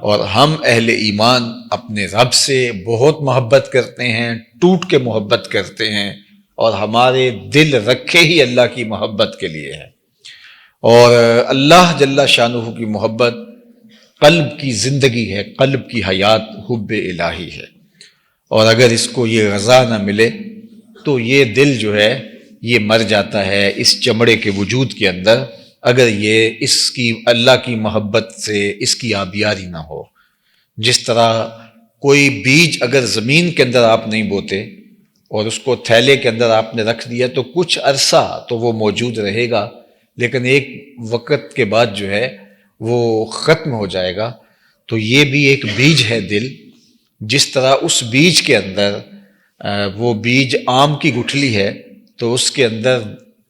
اور ہم اہل ایمان اپنے رب سے بہت محبت کرتے ہیں، ٹوٹ کے محبت کرتے ہیں، اور ہمارے دل رکھے ہی اللہ کی محبت کے لیے ہیں۔ اور اللہ جل شانہ کی محبت قلب کی زندگی ہے، قلب کی حیات حب الہی ہے، اور اگر اس کو یہ غذا نہ ملے تو یہ دل جو ہے یہ مر جاتا ہے اس چمڑے کے وجود کے اندر، اگر یہ اس کی اللہ کی محبت سے اس کی آبیاری نہ ہو۔ جس طرح کوئی بیج اگر زمین کے اندر آپ نہیں بوتے اور اس کو تھیلے کے اندر آپ نے رکھ دیا تو کچھ عرصہ تو وہ موجود رہے گا، لیکن ایک وقت کے بعد جو ہے وہ ختم ہو جائے گا۔ تو یہ بھی ایک بیج ہے دل، جس طرح اس بیج کے اندر وہ بیج آم کی گٹھلی ہے تو اس کے اندر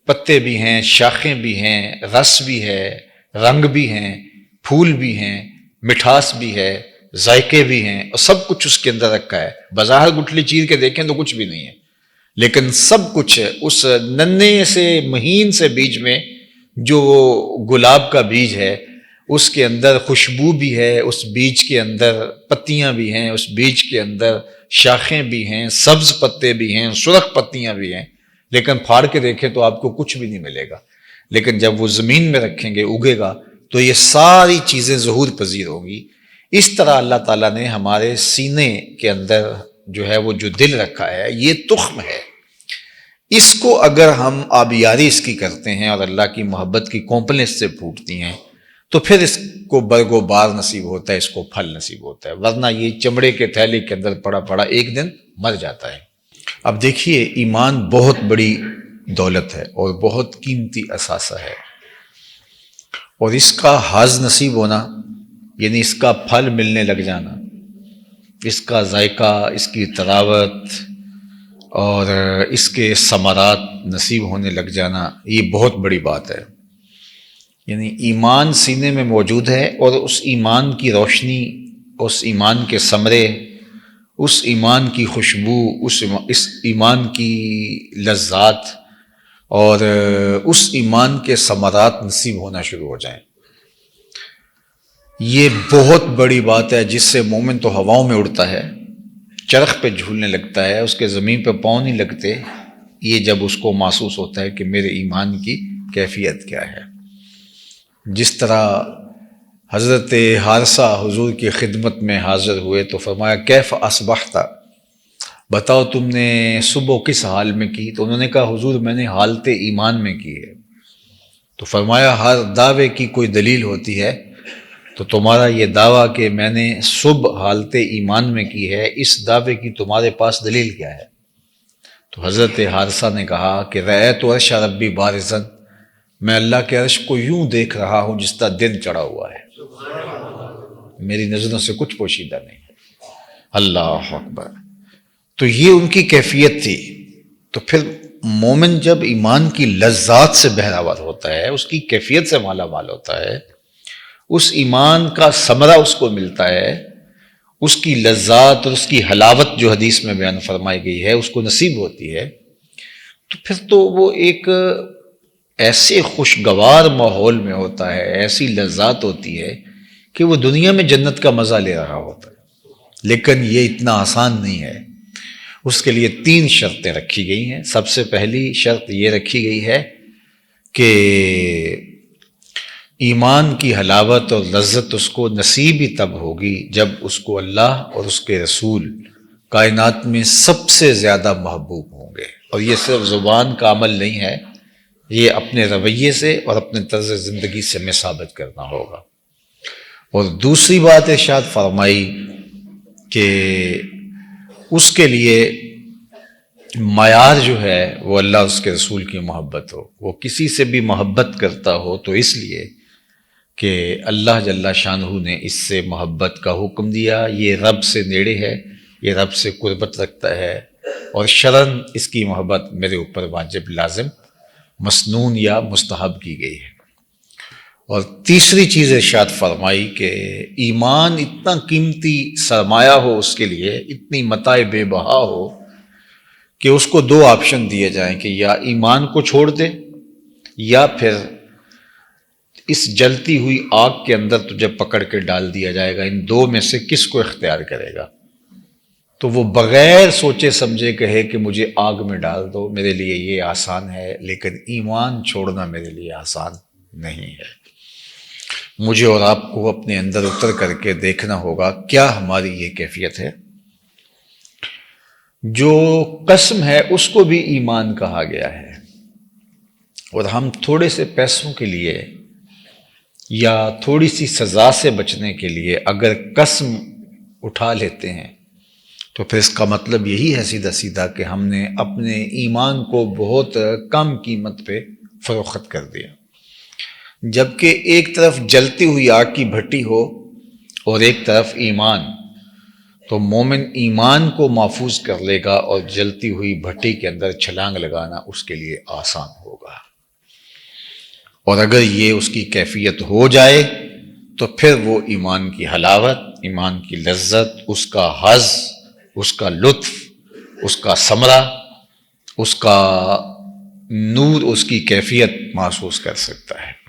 پتے بھی ہیں، شاخیں بھی ہیں، رس بھی ہے، رنگ بھی ہیں، پھول بھی ہیں، مٹھاس بھی ہے، ذائقے بھی ہیں، اور سب کچھ اس کے اندر رکھا ہے۔ بظاہر گٹھلی چیر کے دیکھیں تو کچھ بھی نہیں ہے، لیکن سب کچھ اس ننھے سے مہین سے بیج میں، جو گلاب کا بیج ہے اس کے اندر خوشبو بھی ہے، اس بیج کے اندر پتیاں بھی ہیں، اس بیج کے اندر شاخیں بھی ہیں، سبز پتے بھی ہیں، سرخ پتیاں بھی ہیں، لیکن پھاڑ کے دیکھیں تو آپ کو کچھ بھی نہیں ملے گا۔ لیکن جب وہ زمین میں رکھیں گے، اگے گا، تو یہ ساری چیزیں ظہور پذیر ہوں گی۔ اس طرح اللہ تعالیٰ نے ہمارے سینے کے اندر جو ہے وہ جو دل رکھا ہے، یہ تخم ہے، اس کو اگر ہم آبیاری اس کی کرتے ہیں اور اللہ کی محبت کی کونپلیں اس سے پھوٹتی ہیں تو پھر اس کو برگ و بار نصیب ہوتا ہے، اس کو پھل نصیب ہوتا ہے، ورنہ یہ چمڑے کے تھیلے کے اندر پڑا پڑا ایک دن مر جاتا ہے۔ اب دیکھیے، ایمان بہت بڑی دولت ہے اور بہت قیمتی اثاثہ ہے، اور اس کا حظ نصیب ہونا، یعنی اس کا پھل ملنے لگ جانا، اس کا ذائقہ، اس کی تراوت اور اس کے ثمرات نصیب ہونے لگ جانا، یہ بہت بڑی بات ہے۔ یعنی ایمان سینے میں موجود ہے، اور اس ایمان کی روشنی، اس ایمان کے ثمرے، اس ایمان کی خوشبو، اس ایمان کی لذات اور اس ایمان کے ثمرات نصیب ہونا شروع ہو جائیں، یہ بہت بڑی بات ہے، جس سے مومن تو ہواؤں میں اڑتا ہے، چرخ پہ جھولنے لگتا ہے، اس کے زمین پہ پاؤں نہیں لگتے، یہ جب اس کو محسوس ہوتا ہے کہ میرے ایمان کی کیفیت کیا ہے۔ جس طرح حضرت حارثہ حضور کی خدمت میں حاضر ہوئے تو فرمایا کیف اصبحت، بتاؤ تم نے صبح کس حال میں کی؟ تو انہوں نے کہا حضور میں نے حالت ایمان میں کی ہے۔ تو فرمایا ہر دعوے کی کوئی دلیل ہوتی ہے، تو تمہارا یہ دعویٰ کہ میں نے صبح حالت ایمان میں کی ہے، اس دعوے کی تمہارے پاس دلیل کیا ہے؟ تو حضرت حارثہ نے کہا کہ رأیت عرش ربی بارزاً، میں اللہ کے عرش کو یوں دیکھ رہا ہوں جس طرح دن چڑھا ہوا ہے، میری نظروں سے کچھ پوشیدہ نہیں ہے۔ اللہ اکبر! تو یہ ان کی کیفیت تھی۔ تو پھر مومن جب ایمان کی لذات سے بہراور ہوتا ہے، اس کی کیفیت سے مالا مال ہوتا ہے، اس ایمان کا ثمرہ اس کو ملتا ہے، اس کی لذات اور اس کی حلاوت جو حدیث میں بیان فرمائی گئی ہے اس کو نصیب ہوتی ہے، تو پھر تو وہ ایک ایسے خوشگوار ماحول میں ہوتا ہے، ایسی لذات ہوتی ہے کہ وہ دنیا میں جنت کا مزہ لے رہا ہوتا ہے۔ لیکن یہ اتنا آسان نہیں ہے، اس کے لیے 3 شرطیں رکھی گئی ہیں۔ سب سے پہلی شرط یہ رکھی گئی ہے کہ ایمان کی حلاوت اور لذت اس کو نصیب ہی تب ہوگی جب اس کو اللہ اور اس کے رسول کائنات میں سب سے زیادہ محبوب ہوں گے، اور یہ صرف زبان کا عمل نہیں ہے، یہ اپنے رویے سے اور اپنے طرز زندگی سے میں ثابت کرنا ہوگا۔ اور دوسری بات ارشاد فرمائی کہ اس کے لیے معیار جو ہے وہ اللہ اس کے رسول کی محبت ہو، وہ کسی سے بھی محبت کرتا ہو تو اس لیے کہ اللہ جل شانہ نے اس سے محبت کا حکم دیا، یہ رب سے نیڑے ہے، یہ رب سے قربت رکھتا ہے، اور شرعاً اس کی محبت میرے اوپر واجب، لازم، مسنون یا مستحب کی گئی ہے۔ اور تیسری چیز ارشاد فرمائی کہ ایمان اتنا قیمتی سرمایہ ہو اس کے لیے، اتنی متاع بے بہا ہو کہ اس کو 2 آپشن دیے جائیں کہ یا ایمان کو چھوڑ دے یا پھر اس جلتی ہوئی آگ کے اندر تجھے پکڑ کے ڈال دیا جائے گا، ان دو میں سے کس کو اختیار کرے گا؟ تو وہ بغیر سوچے سمجھے کہے کہ مجھے آگ میں ڈال دو، میرے لیے یہ آسان ہے، لیکن ایمان چھوڑنا میرے لیے آسان نہیں ہے۔ مجھے اور آپ کو اپنے اندر اتر کر کے دیکھنا ہوگا کیا ہماری یہ کیفیت ہے۔ جو قسم ہے اس کو بھی ایمان کہا گیا ہے، اور ہم تھوڑے سے پیسوں کے لیے یا تھوڑی سی سزا سے بچنے کے لیے اگر قسم اٹھا لیتے ہیں تو پھر اس کا مطلب یہی ہے سیدھا سیدھا کہ ہم نے اپنے ایمان کو بہت کم قیمت پہ فروخت کر دیا۔ جبکہ ایک طرف جلتی ہوئی آگ کی بھٹی ہو اور ایک طرف ایمان، تو مومن ایمان کو محفوظ کر لے گا اور جلتی ہوئی بھٹی کے اندر چھلانگ لگانا اس کے لیے آسان ہوگا۔ اور اگر یہ اس کی کیفیت ہو جائے تو پھر وہ ایمان کی حلاوت، ایمان کی لذت، اس کا حظ، اس کا لطف، اس کا ثمرہ، اس کا نور، اس کی کیفیت محسوس کر سکتا ہے۔